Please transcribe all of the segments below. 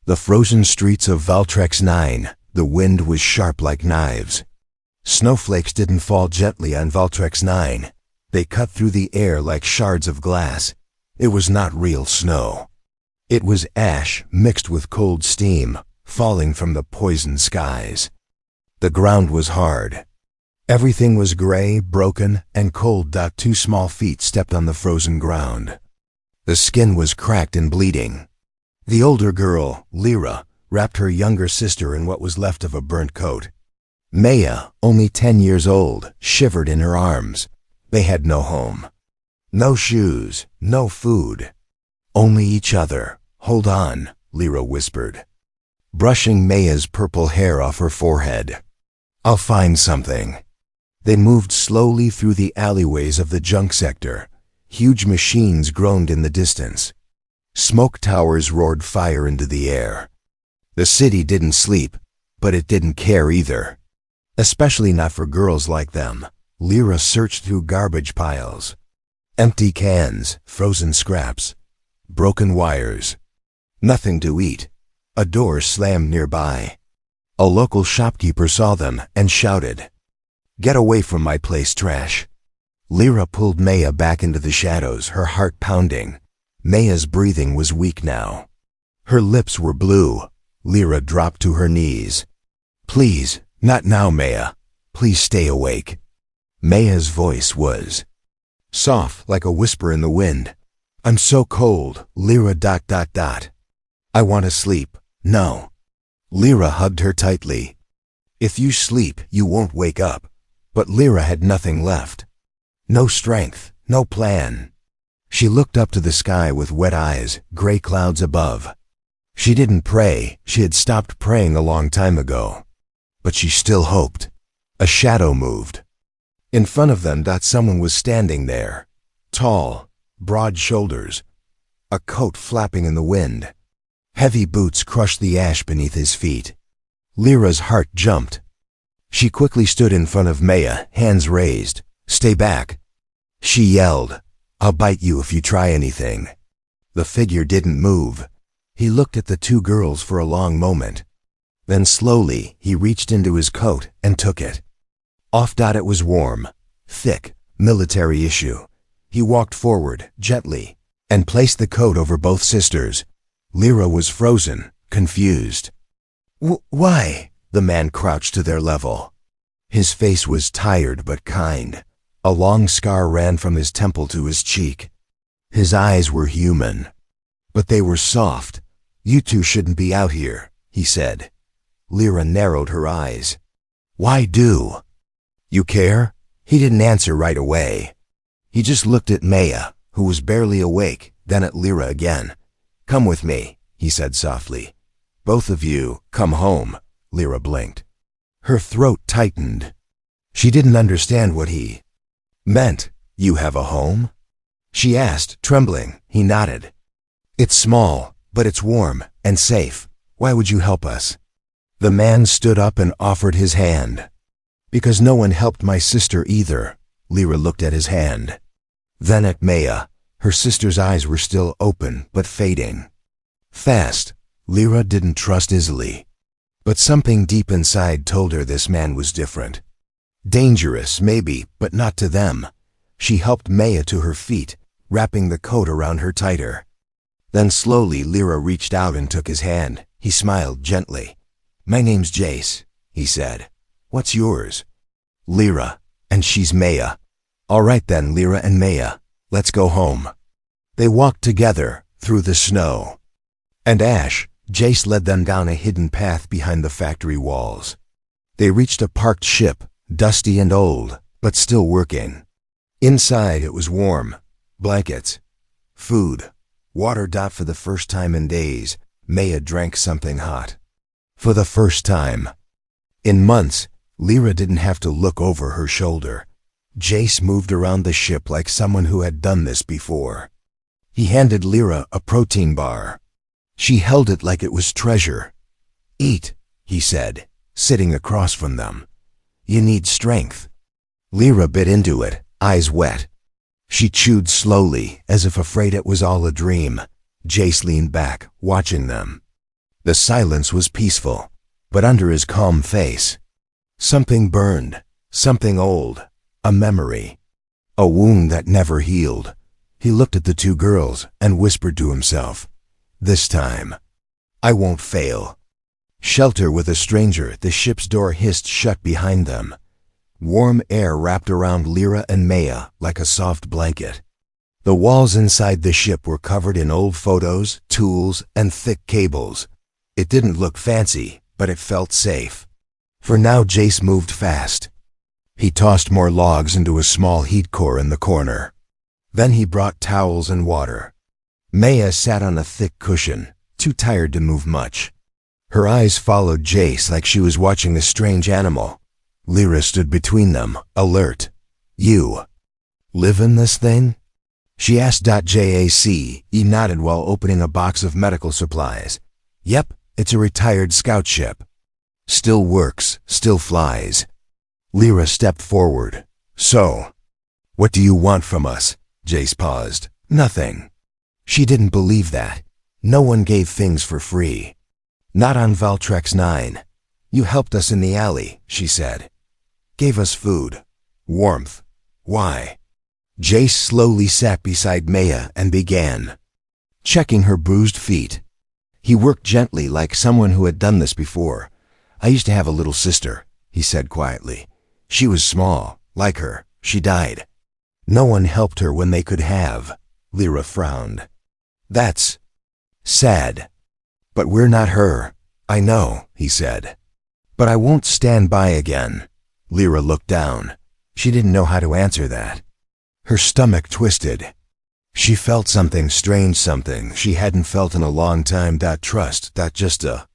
The frozen streets of Valtrex 9, the wind was sharp like knives. Snowflakes didn't fall gently on Valtrex 9. They cut through the air like shards of glass. It was not real snow. It was ash mixed with cold steam, falling from the poisoned skies. The ground was hard. Everything was gray, broken, and cold. 2 small feet stepped on the frozen ground. The skin was cracked and bleeding. The older girl, Lyra, wrapped her younger sister in what was left of a burnt coat. Maya, only 10 years old, shivered in her arms. They had no home. No shoes, no food. Only each other. Hold on, Lyra whispered, brushing Maya's purple hair off her forehead. I'll find something. They moved slowly through the alleyways of the junk sector. Huge machines groaned in the distance. Smoke towers roared fire into the air. The city didn't sleep, but it didn't care either. Especially not for girls like them. Lyra searched through garbage piles. Empty cans, frozen scraps, broken wires. Nothing to eat. A door slammed nearby. A local shopkeeper saw them and shouted, "Get away from my place, trash." Lyra pulled Maya back into the shadows, her heart pounding. Maya's breathing was weak now. Her lips were blue. Lyra dropped to her knees. "Please, not now, Maya. Please stay awake." Maya's voice was soft like a whisper in the wind. "I'm so cold, Lyra ... I want to sleep. No." Lyra hugged her tightly. "If you sleep, you won't wake up." But Lyra had nothing left. No strength, no plan. She looked up to the sky with wet eyes, gray clouds above. She didn't pray. She had stopped praying a long time ago. But she still hoped. A shadow moved. In front of them, someone was standing there. Tall, broad shoulders, a coat flapping in the wind. Heavy boots crushed the ash beneath his feet. Lyra's heart jumped. She quickly stood in front of Maya, hands raised. "Stay back." She yelled, "I'll bite you if you try anything." The figure didn't move. He looked at the 2 girls for a long moment. Then slowly he reached into his coat and took it. It was warm, thick, military issue. He walked forward, gently, and placed the coat over both sisters. Lyra was frozen, confused. Why?" The man crouched to their level. His face was tired but kind. A long scar ran from his temple to his cheek. His eyes were human, but they were soft. "You 2 shouldn't be out here," he said. Lyra narrowed her eyes. "Why do?" "You care?" He didn't answer right away. He just looked at Maya, who was barely awake, then at Lyra again. "Come with me," he said softly. "Both of you, come home." Lyra blinked. Her throat tightened. She didn't understand what he meant. "You have a home?" she asked, trembling. He nodded. "It's small, but it's warm and safe. Why would you help us?" The man stood up and offered his hand. "Because no one helped my sister either." Lyra looked at his hand. Then at Maya. Her sister's eyes were still open, but fading. Fast. Lyra didn't trust easily. But something deep inside told her this man was different. Dangerous, maybe, but not to them. She helped Maya to her feet, wrapping the coat around her tighter. Then slowly Lyra reached out and took his hand. He smiled gently. "My name's Jace," he said. "What's yours?" "Lyra, and she's Maya." "All right then, Lyra and Maya. Let's go home." They walked together through the snow and ash. Jace led them down a hidden path behind the factory walls. They reached a parked ship, dusty and old, but still working. Inside it was warm. Blankets, food, water. For the first time in days, Maya drank something hot. For the first time in months, Lyra didn't have to look over her shoulder. Jace moved around the ship like someone who had done this before. He handed Lyra a protein bar. She held it like it was treasure. "Eat," he said, sitting across from them. "You need strength." Lyra bit into it, eyes wet. She chewed slowly, as if afraid it was all a dream. Jace leaned back, watching them. The silence was peaceful, but under his calm face, something burned, something old, a memory, a wound that never healed. He looked at the two girls and whispered to himself, "This time, I won't fail." Shelter with a stranger, the ship's door hissed shut behind them. Warm air wrapped around Lyra and Maya like a soft blanket. The walls inside the ship were covered in old photos, tools, and thick cables. It didn't look fancy, but it felt safe. For now, Jace moved fast. He tossed more logs into a small heat core in the corner. Then he brought towels and water. Maya sat on a thick cushion, too tired to move much. Her eyes followed Jace like she was watching a strange animal. Lyra stood between them, alert. "You live in this thing?" she asked. Jace nodded while opening a box of medical supplies. "Yep, it's a retired scout ship. Still works, still flies." Lyra stepped forward. "So, what do you want from us?" Jace paused. "Nothing." She didn't believe that. No one gave things for free. "Not on Valtrex 9. You helped us in the alley," she said. "Gave us food, warmth. Why?" Jace slowly sat beside Maya and began checking her bruised feet. He worked gently like someone who had done this before. "I used to have a little sister," he said quietly. "She was small, like her. She died. No one helped her when they could have." Lyra frowned. "That's sad. But we're not her." "I know," he said. "But I won't stand by again." Lyra looked down. She didn't know how to answer that. Her stomach twisted. She felt something strange, something she hadn't felt in a long time. Trust, just a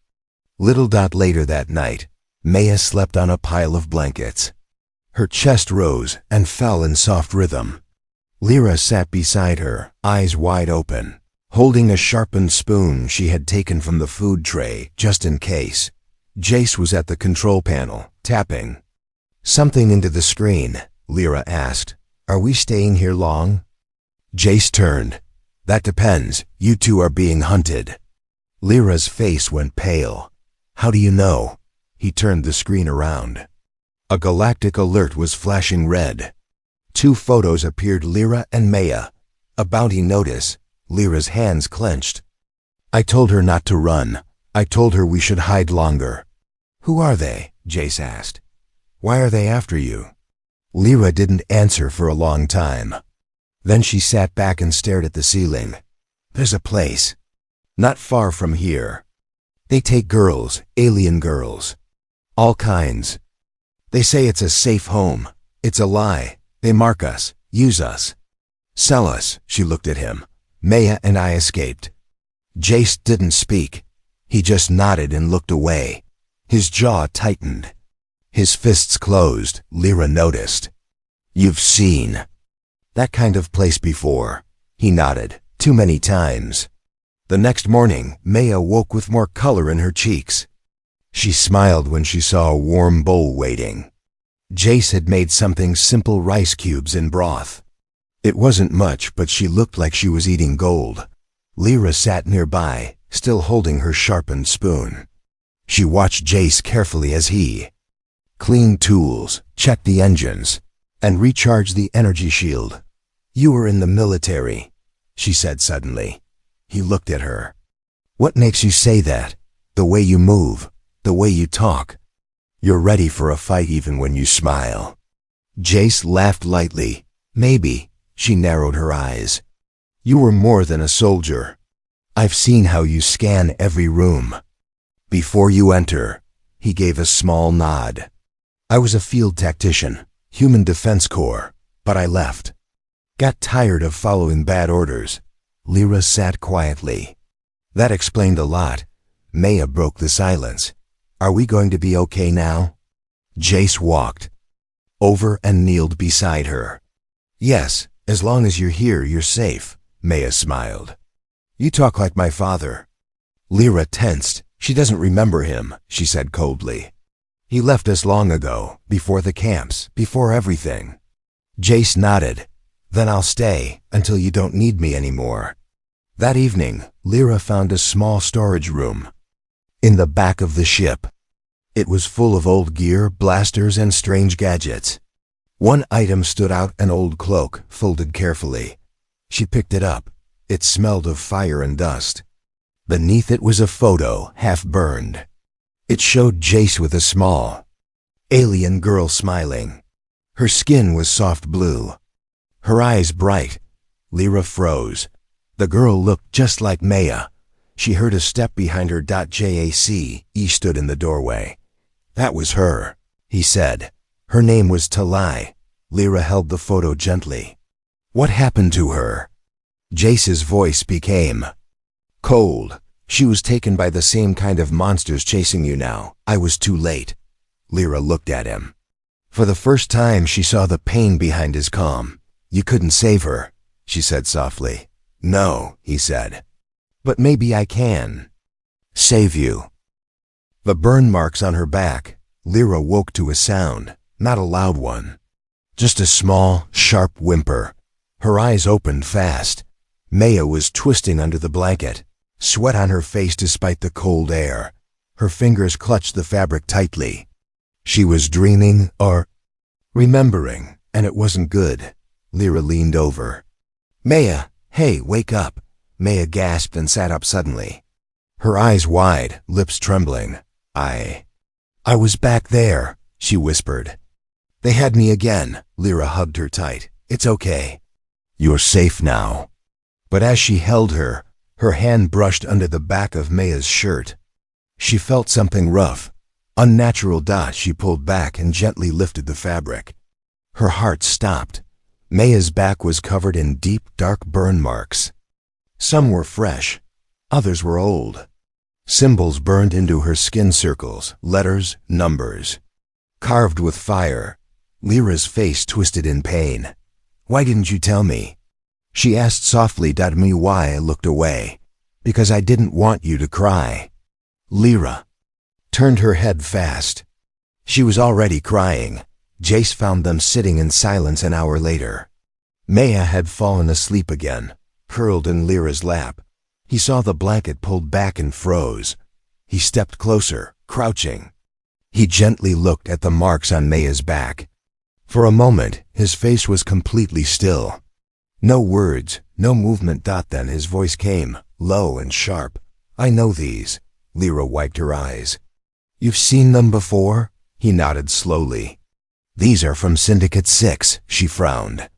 little. Later that night, Maya slept on a pile of blankets. Her chest rose and fell in soft rhythm. Lyra sat beside her, eyes wide open, holding a sharpened spoon she had taken from the food tray just in case. Jace was at the control panel, tapping something into the screen. Lyra asked, "Are we staying here long?" Jace turned. "That depends. You two are being hunted." Lyra's face went pale. "How do you know?" He turned the screen around. A galactic alert was flashing red. Two photos appeared: Lyra and Maya. A bounty notice. Lyra's hands clenched. "I told her not to run. I told her we should hide longer." "Who are they?" Jace asked. "Why are they after you?" Lyra didn't answer for a long time. Then she sat back and stared at the ceiling. "There's a place not far from here. They take girls, alien girls. All kinds. They say it's a safe home. It's a lie. They mark us, use us, sell us." She looked at him. "Maya and I escaped." Jace didn't speak. He just nodded and looked away. His jaw tightened. His fists closed. Lyra noticed. "You've seen that kind of place before." He nodded. "Too many times." The next morning, Maya woke with more color in her cheeks. She smiled when she saw a warm bowl waiting. Jace had made something simple: rice cubes in broth. It wasn't much, but she looked like she was eating gold. Lyra sat nearby, still holding her sharpened spoon. She watched Jace carefully as he cleaned tools, checked the engines, and recharged the energy shield. "You were in the military," she said suddenly. He looked at her. "What makes you say that? The way you move, the way you talk. You're ready for a fight even when you smile." Jace laughed lightly. "Maybe." She narrowed her eyes. "You were more than a soldier. I've seen how you scan every room. Before you enter." He gave a small nod. "I was a field tactician, Human Defense Corps, but I left. Got tired of following bad orders." Lyra sat quietly. That explained a lot. Maya broke the silence. "Are we going to be okay now?" Jace walked over and kneeled beside her. "Yes, as long as you're here, you're safe." Maya smiled. "You talk like my father." Lyra tensed. "She doesn't remember him," she said coldly. "He left us long ago, before the camps, before everything." Jace nodded. "Then I'll stay until you don't need me anymore." That evening, Lyra found a small storage room. In the back of the ship. It was full of old gear, blasters, and strange gadgets. One item stood out, an old cloak, folded carefully. She picked it up. It smelled of fire and dust. Beneath it was a photo, half burned. It showed Jace with a small, alien girl smiling. Her skin was soft blue. Her eyes bright. Lyra froze. The girl looked just like Maya. She heard a step behind her. Jace stood in the doorway. That was her, he said. Her name was Talai. Lyra held the photo gently. What happened to her? Jace's voice became cold. She was taken by the same kind of monsters chasing you now. I was too late. Lyra looked at him. For the first time, she saw the pain behind his calm. You couldn't save her, she said softly. No, he said. But maybe I can. Save you. The burn marks on her back. Lyra woke to a sound, not a loud one. Just a small, sharp whimper. Her eyes opened fast. Maya was twisting under the blanket, sweat on her face despite the cold air. Her fingers clutched the fabric tightly. She was dreaming or remembering, and it wasn't good. Lyra leaned over. Maya, hey, wake up. Maya gasped and sat up suddenly. Her eyes wide, lips trembling. I was back there, she whispered. They had me again. Lyra hugged her tight. It's okay. You're safe now. But as she held her, her hand brushed under the back of Maya's shirt. She felt something rough, unnatural. She pulled back and gently lifted the fabric. Her heart stopped. Maya's back was covered in deep, dark burn marks. Some were fresh, others were old. Symbols burned into her skin, circles, letters, numbers. Carved with fire. Lyra's face twisted in pain. Why didn't you tell me? She asked softly. Me why I looked away. Because I didn't want you to cry. Lyra turned her head fast. She was already crying. Jace found them sitting in silence an hour later. Maya had fallen asleep again, curled in Lyra's lap. He saw the blanket pulled back and froze. He stepped closer, crouching. He gently looked at the marks on Maya's back. For a moment, his face was completely still. No words, no movement. Then his voice came, low and sharp. I know these. Lyra wiped her eyes. You've seen them before? He nodded slowly. These are from Syndicate 6, she frowned.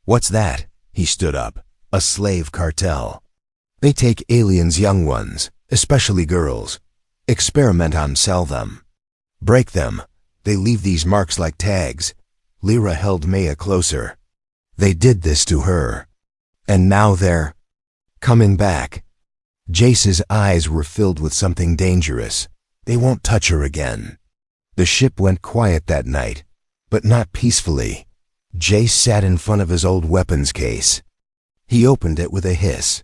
What's that? He stood up. A slave cartel. They take aliens, young ones, especially girls. Experiment on, sell them. Break them. They leave these marks like tags. Lyra held Maya closer. They did this to her. And now they're coming back. Jace's eyes were filled with something dangerous. They won't touch her again. The ship went quiet that night, but not peacefully. Jace sat in front of his old weapons case. He opened it with a hiss.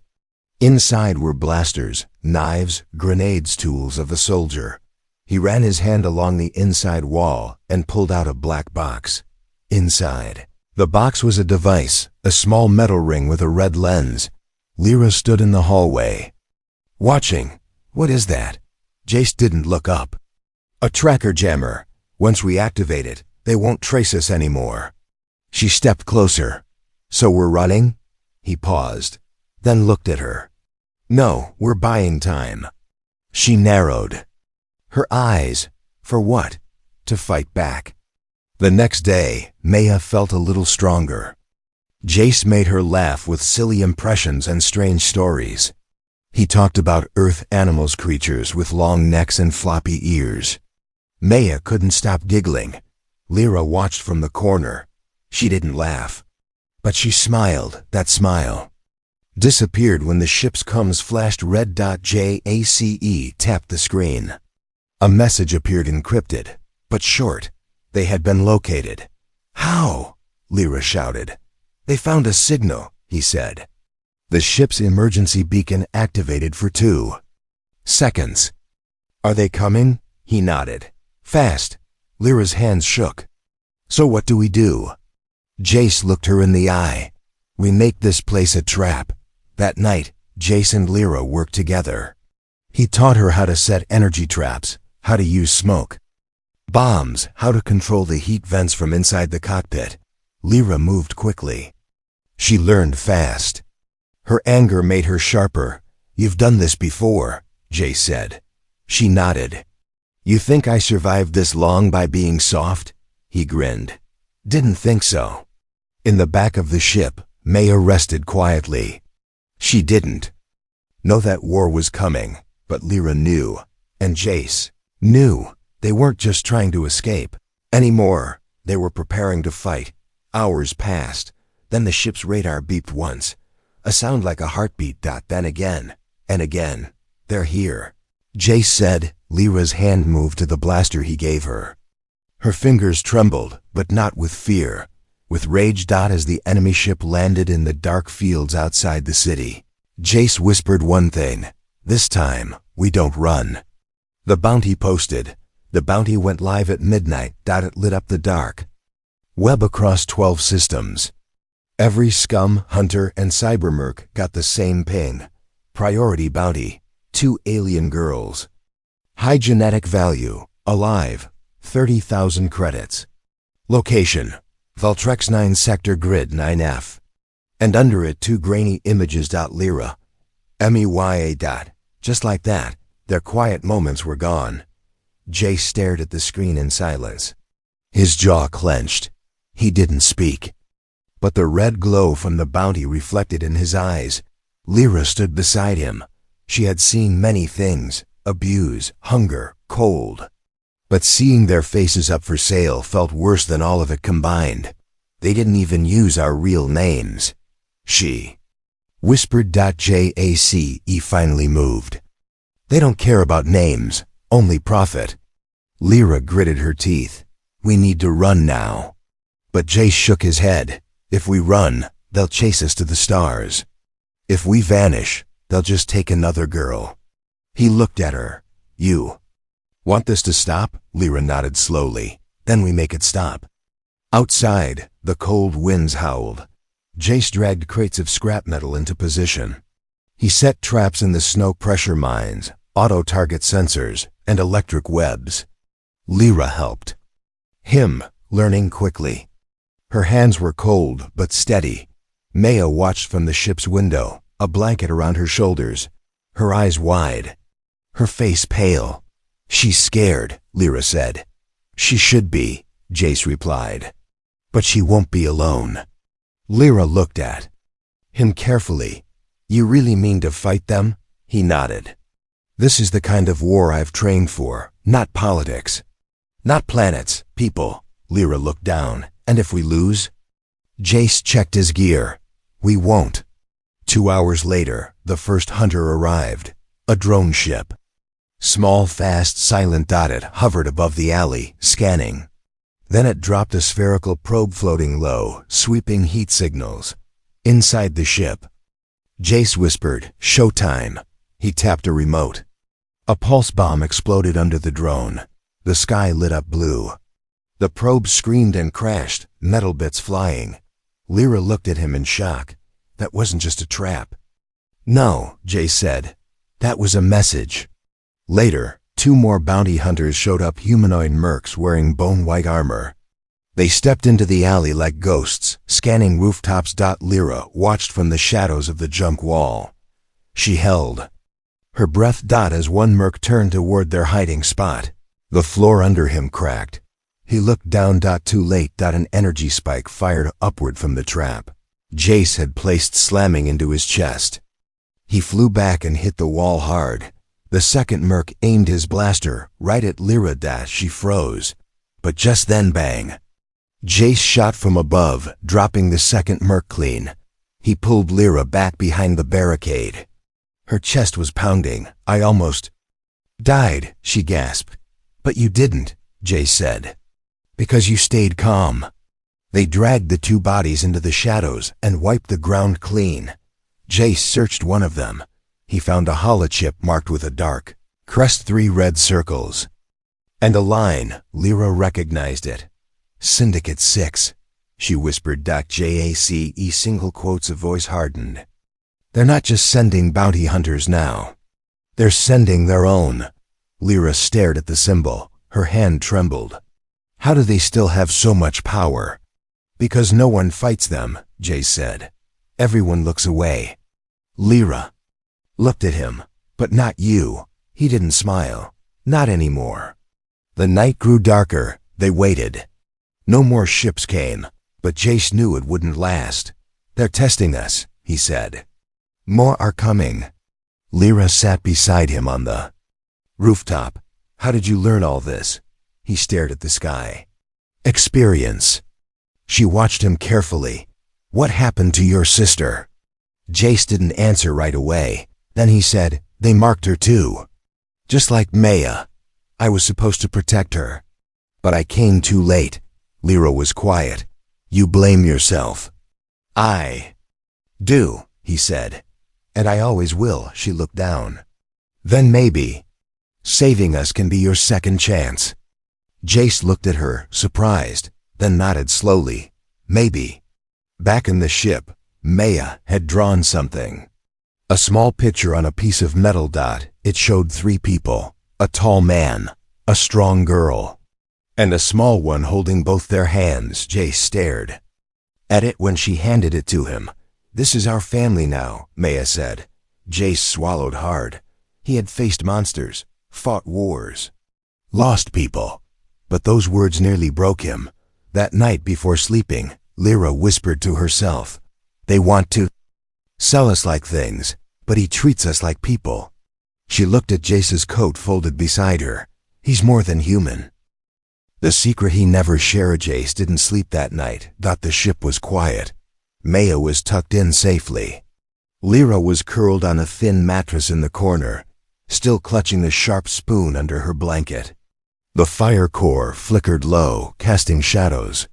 Inside were blasters, knives, grenades, tools of a soldier. He ran his hand along the inside wall and pulled out a black box. Inside the box was a device, a small metal ring with a red lens. Lyra stood in the hallway, watching. What is that? Jace didn't look up. A tracker jammer. Once we activate it, they won't trace us anymore. She stepped closer. So we're running? He paused, then looked at her. No, we're buying time. She narrowed her eyes. For what? To fight back. The next day, Maya felt a little stronger. Jace made her laugh with silly impressions and strange stories. He talked about earth animals, creatures with long necks and floppy ears. Maya couldn't stop giggling. Lyra watched from the corner. She didn't laugh. But she smiled. That smile disappeared when the ship's comms flashed red. Jace tapped the screen. A message appeared, encrypted, but short. They had been located. How? Lyra shouted. They found a signal, he said. The ship's emergency beacon activated for 2 seconds. Are they coming? He nodded. Fast. Lyra's hands shook. So what do we do? Jace looked her in the eye. We make this place a trap. That night, Jace and Lyra worked together. He taught her how to set energy traps, how to use smoke bombs, how to control the heat vents from inside the cockpit. Lyra moved quickly. She learned fast. Her anger made her sharper. "You've done this before," Jay said. She nodded. "You think I survived this long by being soft?" He grinned. "Didn't think so." In the back of the ship, Maya rested quietly. She didn't know that war was coming, but Lyra knew, and Jace knew. They weren't just trying to escape anymore. They were preparing to fight. Hours passed. Then the ship's radar beeped once. A sound like a heartbeat. Then again, and again. "They're here," Jace said. Lyra's hand moved to the blaster he gave her. Her fingers trembled, but not with fear, with rage. As the enemy ship landed in the dark fields outside the city, Jace whispered one thing: "This time, we don't run." The bounty posted. The bounty went live at midnight. It lit up the dark web across 12 systems. Every scum, hunter, and cybermerc got the same ping. Priority bounty: 2 alien girls. High genetic value: alive, 30,000 credits. Location: Valtrex 9 Sector Grid 9F. And under it 2 grainy images. Lyra. MEYA. Just like that, their quiet moments were gone. Jay stared at the screen in silence. His jaw clenched. He didn't speak. But the red glow from the bounty reflected in his eyes. Lyra stood beside him. She had seen many things: abuse, hunger, cold. But seeing their faces up for sale felt worse than all of it combined. "They didn't even use our real names," she whispered. Jace finally moved. "They don't care about names, only profit." Lyra gritted her teeth. "We need to run now." But Jace shook his head. "If we run, they'll chase us to the stars. If we vanish, they'll just take another girl." He looked at her. "You want this to stop?" Lyra nodded slowly. "Then we make it stop." Outside, the cold winds howled. Jace dragged crates of scrap metal into position. He set traps in the snow pressure mines, auto-target sensors, and electric webs. Lyra helped him, learning quickly. Her hands were cold but steady. Maya watched from the ship's window, a blanket around her shoulders, her eyes wide, her face pale. "She's scared," Lyra said. "She should be," Jace replied. "But she won't be alone." Lyra looked at him carefully. "You really mean to fight them?" He nodded. "This is the kind of war I've trained for, not politics. Not planets, people." Lyra looked down. "And if we lose?" Jace checked his gear. "We won't." 2 hours later, the first hunter arrived. A drone ship. Small, fast, silent. It hovered above the alley, scanning. Then it dropped a spherical probe floating low, sweeping heat signals. Inside the ship, Jace whispered, "Showtime." He tapped a remote. A pulse bomb exploded under the drone. The sky lit up blue. The probe screamed and crashed, metal bits flying. Lyra looked at him in shock. "That wasn't just a trap." "No," Jace said. "That was a message." Later, 2 more bounty hunters showed up, humanoid mercs wearing bone-white armor. They stepped into the alley like ghosts, scanning rooftops. Lyra watched from the shadows of the junk wall. She held her breath. As one merc turned toward their hiding spot. The floor under him cracked. He looked down. Too late. An energy spike fired upward from the trap Jace had placed, slamming into his chest. He flew back and hit the wall hard. The second merc aimed his blaster right at Lyra. She froze. But just then, bang! Jace shot from above, dropping the second merc clean. He pulled Lyra back behind the barricade. Her chest was pounding. "I almost died," she gasped. "But you didn't," Jace said. "Because you stayed calm." They dragged the 2 bodies into the shadows and wiped the ground clean. Jace searched one of them. He found a holochip marked with a dark crest, 3 red circles, and a line. Lyra recognized it. "Syndicate 6, she whispered. Jace single quotes, a voice hardened. "They're not just sending bounty hunters now. They're sending their own. Lyra stared at the symbol. Her hand trembled. How do they still have so much power? Because no one fights them, Jace said. Everyone looks away. Lyra looked at him. But not you. He didn't smile. Not anymore. The night grew darker. They waited. No more ships came, but Jace knew it wouldn't last. They're testing us, he said. More are coming. Lyra sat beside him on the rooftop. How did you learn all this? He stared at the sky. Experience. She watched him carefully. What happened to your sister? Jace didn't answer right away. Then he said, they marked her too. Just like Maya. I was supposed to protect her. But I came too late. Lyra was quiet. You blame yourself. I do, he said. And I always will, she looked down. Then maybe saving us can be your second chance. Jace looked at her, surprised, then nodded slowly. Maybe. Back in the ship, Maya had drawn something. A small picture on a piece of metal dot. It showed 3 people. A tall man, a strong girl, and a small one holding both their hands. Jace stared at it when she handed it to him. This is our family now, Maya said. Jace swallowed hard. He had faced monsters, fought wars, lost people. But those words nearly broke him. That night before sleeping, Lyra whispered to herself, they want to sell us like things, but he treats us like people. She looked at Jace's coat folded beside her. He's more than human. The secret he never shared. Jace didn't sleep that night. Thought the ship was quiet. Maya was tucked in safely. Lyra was curled on a thin mattress in the corner, still clutching the sharp spoon under her blanket. The fire core flickered low, casting shadows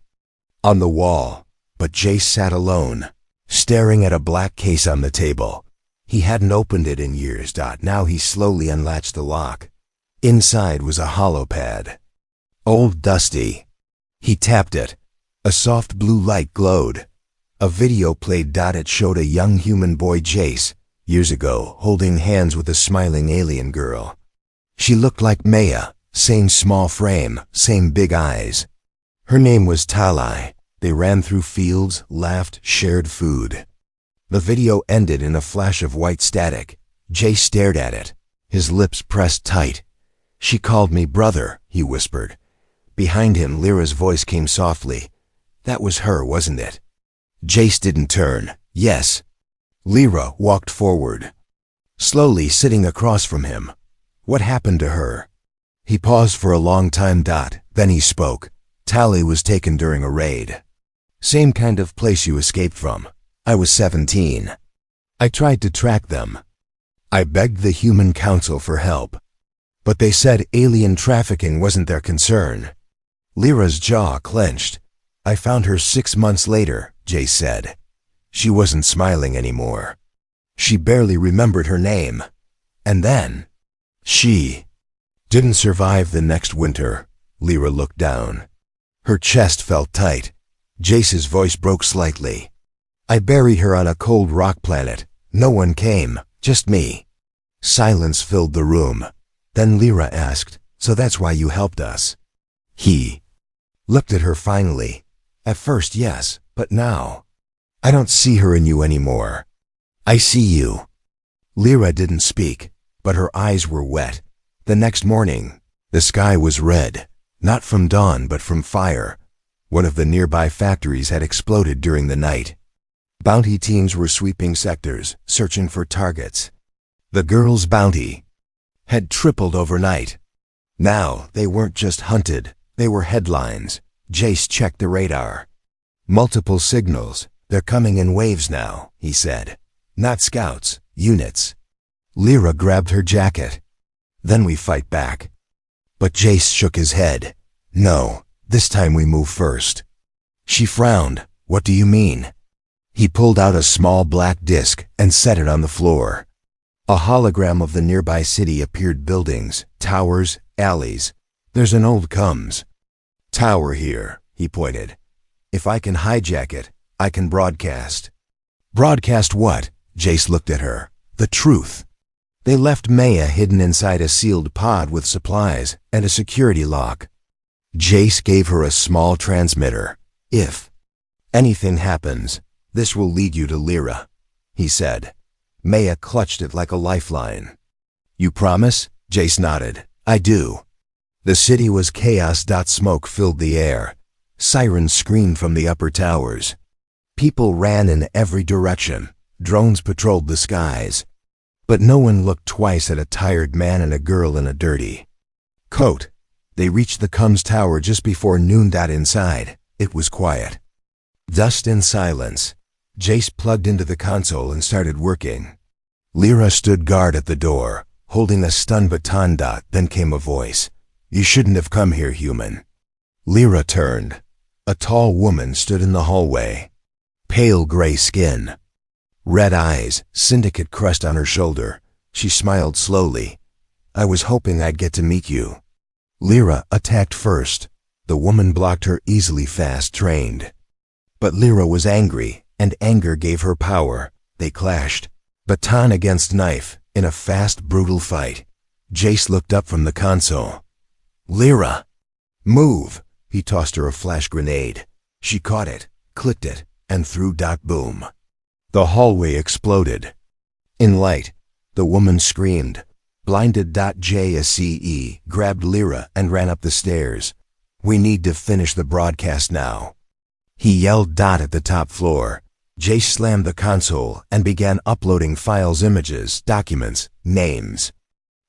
on the wall, but Jace sat alone, staring at a black case on the table. He hadn't opened it in years. Now he slowly unlatched the lock. Inside was a hollow pad. Old dusty. He tapped it. A soft blue light glowed. A video played. It showed a young human boy, Jace, years ago, holding hands with a smiling alien girl. She looked like Maya, same small frame, same big eyes. Her name was Talai. They ran through fields, laughed, shared food. The video ended in a flash of white static. Jace stared at it, his lips pressed tight. She called me brother, he whispered. Behind him, Lyra's voice came softly. That was her, wasn't it? Jace didn't turn. Yes. Lyra walked forward, slowly, sitting across from him. What happened to her? He paused for a long time. Then he spoke. Tally was taken during a raid. Same kind of place you escaped from. I was 17. I tried to track them. I begged the Human Council for help. But they said alien trafficking wasn't their concern. Lyra's jaw clenched. I found her 6 months later, Jace said. She wasn't smiling anymore. She barely remembered her name. And then, she didn't survive the next winter. Lyra looked down. Her chest felt tight. Jace's voice broke slightly. I buried her on a cold rock planet. No one came, just me. Silence filled the room. Then Lyra asked, so that's why you helped us? He looked at her finally. At first, yes, but now, I don't see her in you anymore. I see you. Lyra didn't speak, but her eyes were wet. The next morning, the sky was red, not from dawn but from fire. One of the nearby factories had exploded during the night. Bounty teams were sweeping sectors, searching for targets. The girls' bounty had tripled overnight. Now, they weren't just hunted, they were headlines. Jace checked the radar. Multiple signals. They're coming in waves now, he said. Not scouts, units. Lyra grabbed her jacket. Then we fight back. But Jace shook his head. No, this time we move first. She frowned. What do you mean? He pulled out a small black disc and set it on the floor. A hologram of the nearby city appeared. Buildings, towers, alleys. There's an old comes tower here, he pointed. If I can hijack it, I can broadcast. Broadcast what? Jace looked at her. The truth. They left Maya hidden inside a sealed pod with supplies and a security lock. Jace gave her a small transmitter. "If anything happens, this will lead you to Lyra," he said. Maya clutched it like a lifeline. "You promise?" Jace nodded. "I do." The city was chaos. Smoke filled the air. Sirens screamed from the upper towers. People ran in every direction. Drones patrolled the skies. But no one looked twice at a tired man and a girl in a dirty coat. They reached the Cums Tower just before noon. Inside, it was quiet. Dust and silence. Jace plugged into the console and started working. Lyra stood guard at the door, holding a stun baton. Then came a voice. "You shouldn't have come here, human." Lyra turned. A tall woman stood in the hallway. Pale gray skin. Red eyes, syndicate crest on her shoulder. She smiled slowly. "I was hoping I'd get to meet you." Lyra attacked first. The woman blocked her easily, fast-trained. But Lyra was angry, and anger gave her power. They clashed. Baton against knife, in a fast, brutal fight. Jace looked up from the console. "Lyra! Move!" He tossed her a flash grenade. She caught it, clicked it, and threw. Boom. The hallway exploded. In light, the woman screamed. Blinded. Jace grabbed Lyra and ran up the stairs. "We need to finish the broadcast now," he yelled. At the top floor, Jace slammed the console and began uploading files, images, documents, names.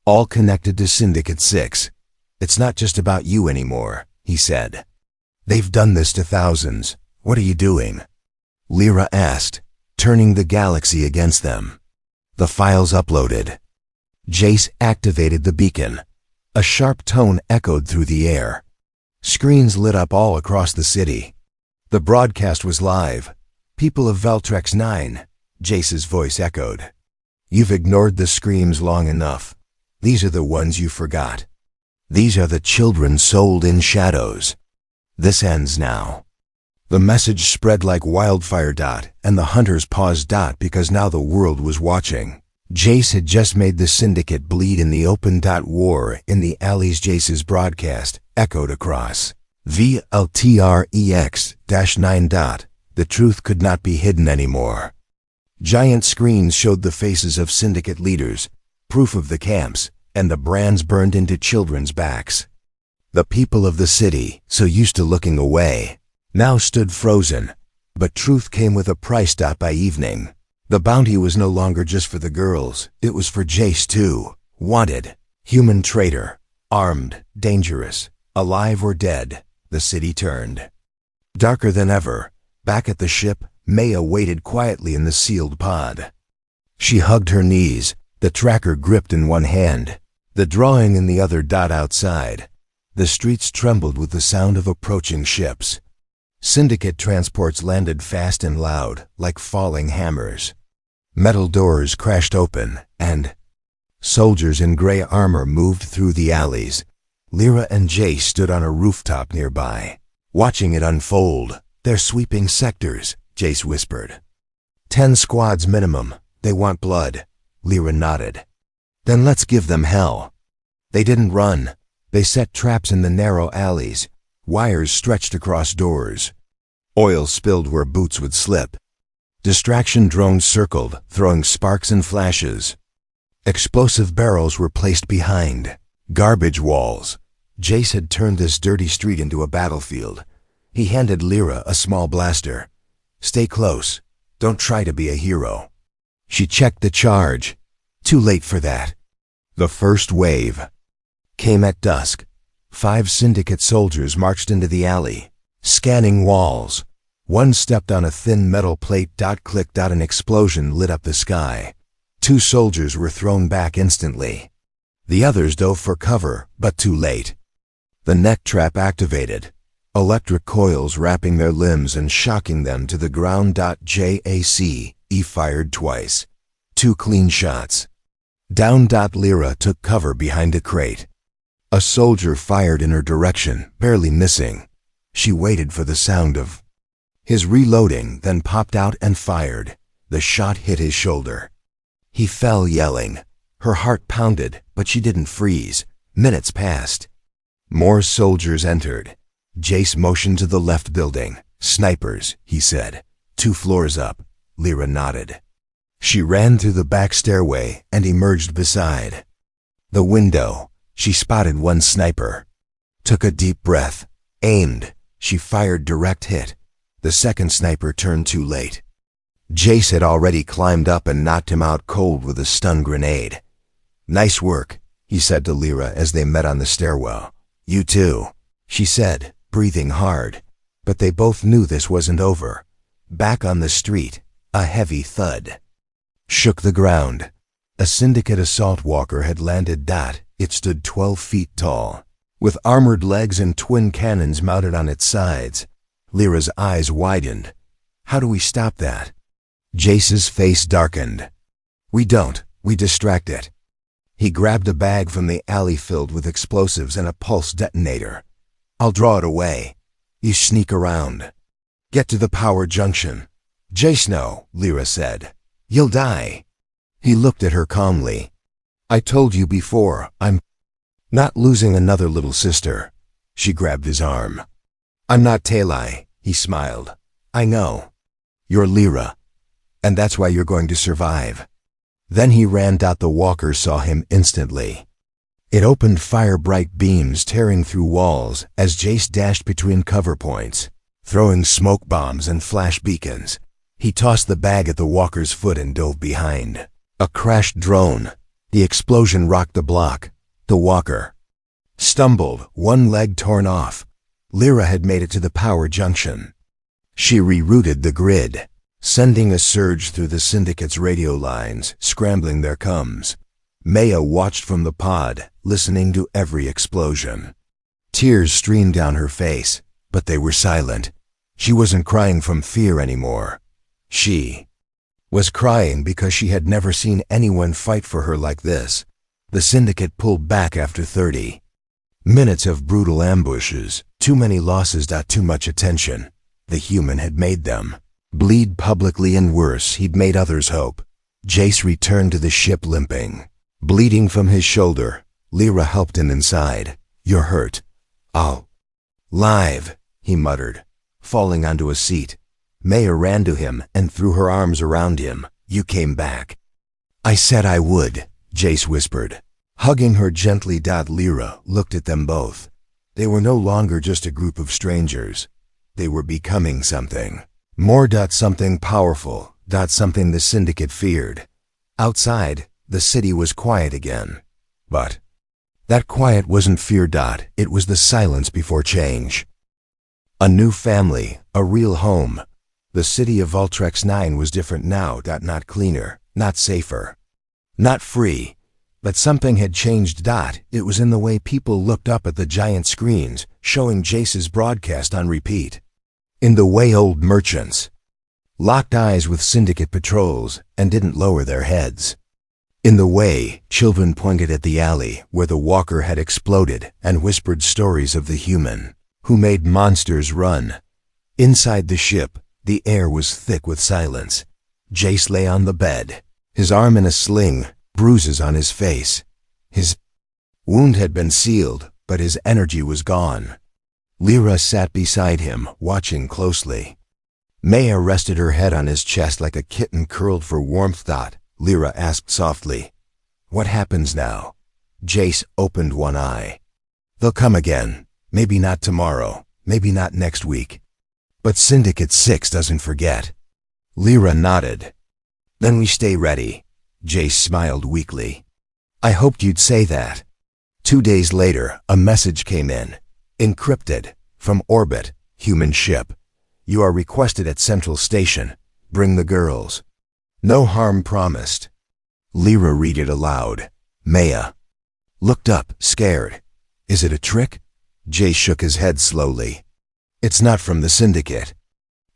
All connected to Syndicate 6. "It's not just about you anymore," he said. "They've done this to thousands. What are you doing?" Lyra asked, turning the galaxy against them. The files uploaded. Jace activated the beacon. A sharp tone echoed through the air. Screens lit up all across the city. The broadcast was live. "People of Valtrex 9, Jace's voice echoed. "You've ignored the screams long enough. These are the ones you forgot. These are the children sold in shadows. This ends now." The message spread like wildfire. And the hunters paused. Because now the world was watching. Jace had just made the Syndicate bleed in the open. War in the alleys. Jace's broadcast echoed across. VLTREX-9. The truth could not be hidden anymore. Giant screens showed the faces of Syndicate leaders, proof of the camps, and the brands burned into children's backs. The people of the city, so used to looking away, now stood frozen. But truth came with a price. By evening, the bounty was no longer just for the girls, it was for Jace too. Wanted, human traitor, armed, dangerous, alive or dead. The city turned. Darker than ever, back at the ship, Maya waited quietly in the sealed pod. She hugged her knees, the tracker gripped in one hand, the drawing in the other. Outside, the streets trembled with the sound of approaching ships. Syndicate transports landed fast and loud, like falling hammers. Metal doors crashed open, and soldiers in gray armor moved through the alleys. Lyra and Jace stood on a rooftop nearby, watching it unfold. "They're sweeping sectors," Jace whispered. 10 squads minimum. They want blood." Lyra nodded. "Then let's give them hell." They didn't run. They set traps in the narrow alleys. Wires stretched across doors. Oil spilled where boots would slip. Distraction drones circled, throwing sparks and flashes. Explosive barrels were placed behind garbage walls. Jace had turned this dirty street into a battlefield. He handed Lyra a small blaster. "Stay close. Don't try to be a hero." She checked the charge. Too late for that. The first wave came at dusk. 5 Syndicate soldiers marched into the alley, scanning walls. One stepped on a thin metal plate. Clicked. An explosion lit up the sky. 2 soldiers were thrown back instantly. The others dove for cover, but too late. The neck trap activated, electric coils wrapping their limbs and shocking them to the ground. Jace fired twice. 2 clean shots. Down. Lyra took cover behind a crate. A soldier fired in her direction, barely missing. She waited for the sound of his reloading, then popped out and fired. The shot hit his shoulder. He fell yelling. Her heart pounded, but she didn't freeze. Minutes passed. More soldiers entered. Jace motioned to the left building. "Snipers," he said. "2 floors up." Lyra nodded. She ran through the back stairway and emerged beside the window. She spotted one sniper. Took a deep breath. Aimed. She fired direct hit. The second sniper turned too late. Jace had already climbed up and knocked him out cold with a stun grenade. "Nice work," he said to Lyra as they met on the stairwell. "You too," she said, breathing hard. But they both knew this wasn't over. Back on the street, a heavy thud shook the ground. A Syndicate assault walker had landed. It stood 12 feet tall, with armored legs and twin cannons mounted on its sides. Lyra's eyes widened. "How do we stop that?" Jace's face darkened. We distract it." He grabbed a bag from the alley filled with explosives and a pulse detonator. "I'll draw it away. You sneak around. Get to the power junction." "Jace, no," Lyra said. "You'll die." He looked at her calmly. "I told you before, I'm not losing another little sister." She grabbed his arm. "I'm not Talai," he smiled. "I know. You're Lyra, and that's why you're going to survive." Then he ran. The walker saw him instantly. It opened fire-bright beams tearing through walls as Jace dashed between cover points, throwing smoke bombs and flash beacons. He tossed the bag at the walker's foot and dove behind. A crashed drone. The explosion rocked the block. The walker stumbled, one leg torn off. Lyra had made it to the power junction. She rerouted the grid, sending a surge through the Syndicate's radio lines, scrambling their comms. Maya watched from the pod, listening to every explosion. Tears streamed down her face, but they were silent. She wasn't crying from fear anymore. She was crying because she had never seen anyone fight for her like this. The Syndicate pulled back after 30 minutes of brutal ambushes. Too many losses. Too much attention. The human had made them bleed publicly, and worse, he'd made others hope. Jace returned to the ship limping, bleeding from his shoulder. Lyra helped him inside. "You're hurt." "I'll live," he muttered, falling onto a seat. Maya ran to him and threw her arms around him. "You came back." "I said I would," Jace whispered, hugging her gently. Lyra looked at them both. They were no longer just a group of strangers. They were becoming something more. Something powerful. Something the Syndicate feared. Outside, the city was quiet again. But that quiet wasn't fear. It was the silence before change. A new family, a real home. The city of Valtrex 9 was different now. Not cleaner, not safer, not free. But something had changed. It was in the way people looked up at the giant screens, showing Jace's broadcast on repeat. In the way old merchants locked eyes with Syndicate patrols and didn't lower their heads. In the way children pointed at the alley where the walker had exploded and whispered stories of the human who made monsters run. Inside the ship, the air was thick with silence. Jace lay on the bed, his arm in a sling, bruises on his face. His wound had been sealed, but his energy was gone. Lyra sat beside him, watching closely. Maya rested her head on his chest like a kitten curled for warmth. Lyra asked softly, "What happens now?" Jace opened one eye. "They'll come again. Maybe not tomorrow, maybe not next week. But Syndicate 6 doesn't forget." Lyra nodded. "Then we stay ready." Jace smiled weakly. "I hoped you'd say that." 2 days later, a message came in, encrypted, from orbit, human ship. "You are requested at Central Station. Bring the girls. No harm promised." Lyra read it aloud. Maya looked up, scared. "Is it a trick?" Jace shook his head slowly. "It's not from the Syndicate.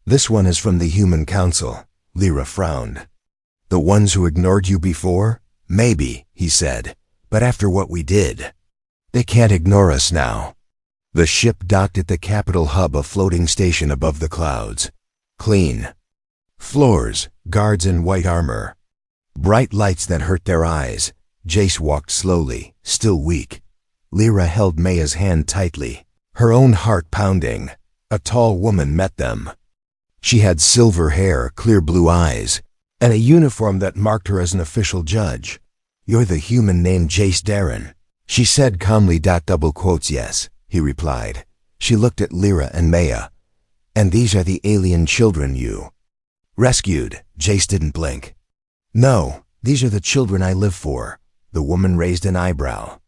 This one is from the Human Council." Lyra frowned. "The ones who ignored you before?" "Maybe," he said, "but after what we did, they can't ignore us now." The ship docked at the capital hub, a floating station above the clouds. Clean floors, guards in white armor, bright lights that hurt their eyes. Jace walked slowly, still weak. Lyra held Maya's hand tightly, her own heart pounding. A tall woman met them. She had silver hair, clear blue eyes, and a uniform that marked her as an official judge. "You're the human named Jace Darren," she said calmly. Double quotes, "Yes," he replied. She looked at Lyra and Maya. "And these are the alien children you rescued?" Jace didn't blink. "No, these are the children I live for." The woman raised an eyebrow.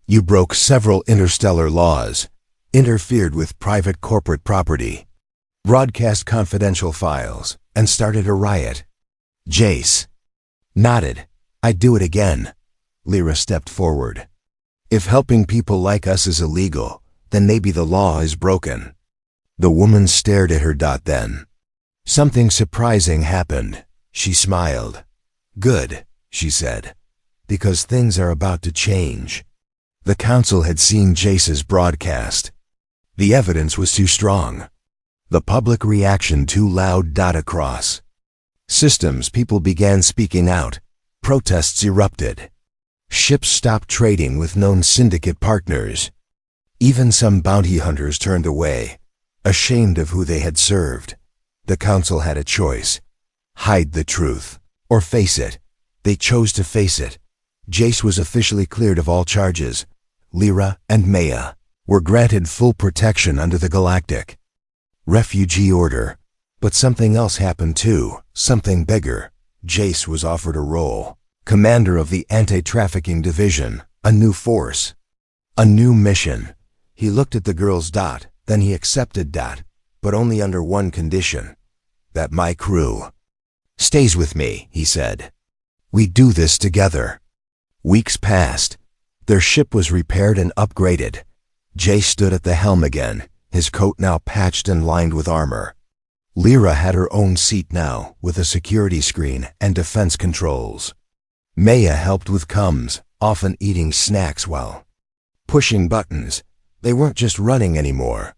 "You broke several interstellar laws, interfered with private corporate property, broadcast confidential files, and started a riot." Jace nodded. "I'd do it again." Lyra stepped forward. "If helping people like us is illegal, then maybe the law is broken." The woman stared at her. Then something surprising happened. She smiled. "Good," she said, "because things are about to change." The council had seen Jace's broadcast. The evidence was too strong. The public reaction too loud. Across systems, people began speaking out. Protests erupted. Ships stopped trading with known syndicate partners. Even some bounty hunters turned away, ashamed of who they had served. The council had a choice: hide the truth or face it. They chose to face it. Jace was officially cleared of all charges. Lyra and Maya were granted full protection under the Galactic Refugee Order. But something else happened too, something bigger. Jace was offered a role: commander of the Anti-Trafficking Division, a new force, a new mission. He looked at the girls. Then he accepted. But only under one condition: that my crew stays with me, he said. "We do this together." Weeks passed. Their ship was repaired and upgraded. Jace stood at the helm again, his coat now patched and lined with armor. Lyra had her own seat now, with a security screen and defense controls. Maya helped with comms, often eating snacks while pushing buttons. They weren't just running anymore.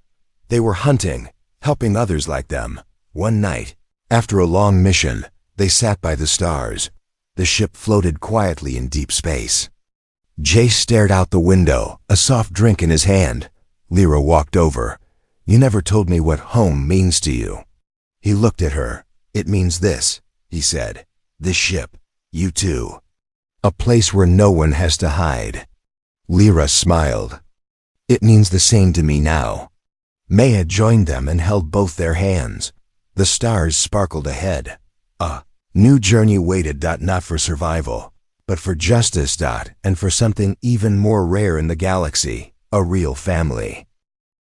They were hunting, helping others like them. One night, after a long mission, they sat by the stars. The ship floated quietly in deep space. Jace stared out the window, a soft drink in his hand. Lyra walked over. "You never told me what home means to you." He looked at her. "It means this," he said. "This ship. You too. A place where no one has to hide." Lyra smiled. "It means the same to me now." Maya joined them and held both their hands. The stars sparkled ahead. A new journey waited. Not for survival, but for justice. And for something even more rare in the galaxy: a real family.